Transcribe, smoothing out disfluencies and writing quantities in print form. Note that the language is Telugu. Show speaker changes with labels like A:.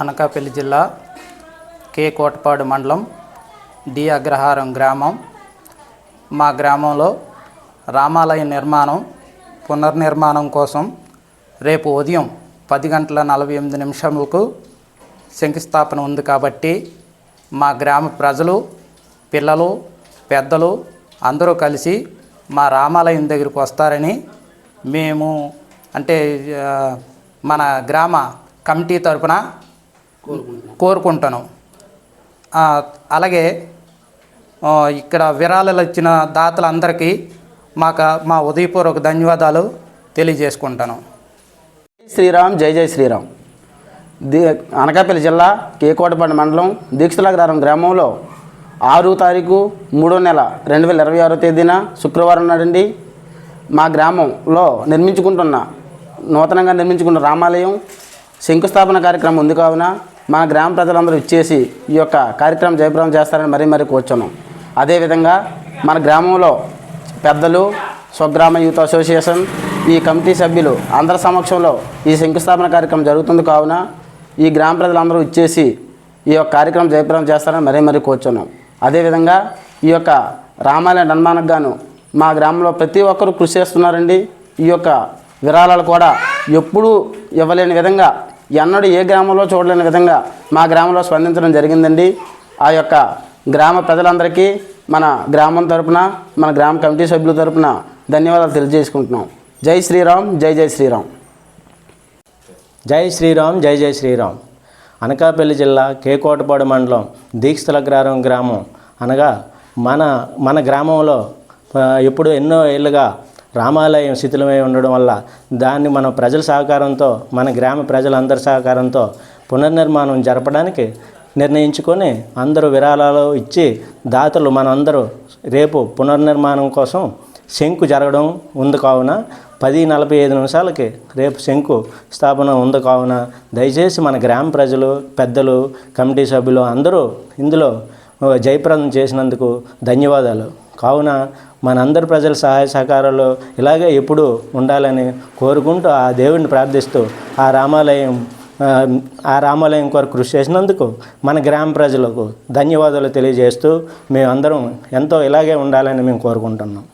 A: అనకాపల్లి జిల్లా కే కోటపాడు మండలం డి అగ్రహారం గ్రామం. మా గ్రామంలో రామాలయ నిర్మాణం పునర్నిర్మాణం కోసం రేపు ఉదయం 10:48 శంకుస్థాపన ఉంది కాబట్టి మా గ్రామ ప్రజలు, పిల్లలు, పెద్దలు అందరూ కలిసి మా రామాలయం దగ్గరికి వస్తారని మేము మన గ్రామ కమిటీ తరపున కోరుకుంటున్నాం. అలాగే ఇక్కడ విరాళాలు ఇచ్చిన దాతలందరికీ మా ఉదయపూర్వక ధన్యవాదాలు తెలియజేసుకుంటాను.
B: శ్రీరామ్, జై జై శ్రీరామ్. అనకాపల్లి జిల్లా కేకోటపాడు మండలం దీక్షలాగ్రహారం గ్రామంలో 6 తారీఖు 3వ నెల 2026 తేదీన శుక్రవారం నాడండి మా గ్రామంలో నూతనంగా నిర్మించుకున్న రామాలయం శంకుస్థాపన కార్యక్రమం ఉంది కావున మా గ్రామ ప్రజలందరూ ఇచ్చేసి ఈ యొక్క కార్యక్రమం జయప్రదం చేస్తారని మరీ కూర్చున్నాం. అదేవిధంగా మన గ్రామంలో పెద్దలు, స్వగ్రామ యూత్ అసోసియేషన్, ఈ కమిటీ సభ్యులు అందరి సమక్షంలో ఈ శంకుస్థాపన కార్యక్రమం జరుగుతుంది కావున ఈ గ్రామ ప్రజలందరూ ఇచ్చేసి ఈ యొక్క కార్యక్రమం జయప్రదం చేస్తారని మరీ కూర్చున్నాం. అదేవిధంగా ఈ యొక్క రామాలయ నిర్మాణకు గాను మా గ్రామంలో ప్రతి ఒక్కరూ కృషి చేస్తున్నారండి. ఈ యొక్క విరాళాలు కూడా ఎప్పుడూ ఇవ్వలేని విధంగా, ఎన్నడూ ఏ గ్రామంలో చూడలేని విధంగా మా గ్రామంలో స్పందించడం జరిగిందండి. ఆ యొక్క గ్రామ ప్రజలందరికీ మన గ్రామం తరపున, మన గ్రామ కమిటీ సభ్యుల తరపున ధన్యవాదాలు తెలియజేసుకుంటున్నాం. జై శ్రీరామ్, జై జై శ్రీరామ్.
C: జై శ్రీరామ్, జై జై శ్రీరామ్. అనకాపల్లి జిల్లా కేకోటపాడు మండలం దీక్షలాగ్రహారం గ్రామం అనగా మన గ్రామంలో ఎప్పుడు ఎన్నో ఏళ్ళుగా రామాలయం శిథిలమై ఉండడం వల్ల దాన్ని మన ప్రజల సహకారంతో, మన గ్రామ ప్రజలందరి సహకారంతో పునర్నిర్మాణం జరపడానికి నిర్ణయించుకొని అందరూ విరాళాలు ఇచ్చి దాతలు మనందరూ రేపు పునర్నిర్మాణం కోసం శంకు జరగడం ఉంది కావున 10:45 రేపు శంకు స్థాపన ఉంది కావున దయచేసి మన గ్రామ ప్రజలు, పెద్దలు, కమిటీ సభ్యులు అందరూ ఇందులో జయప్రదం చేసినందుకు ధన్యవాదాలు. కావున మనందరి ప్రజల సహాయ సహకారాలు ఇలాగే ఎప్పుడూ ఉండాలని కోరుకుంటూ ఆ దేవుడిని ప్రార్థిస్తూ ఆ రామాలయం కొరకు కృషి చేసినందుకు మన గ్రామ ప్రజలకు ధన్యవాదాలు తెలియజేస్తూ మేమందరం ఎంతో ఇలాగే ఉండాలని మేము కోరుకుంటున్నాం.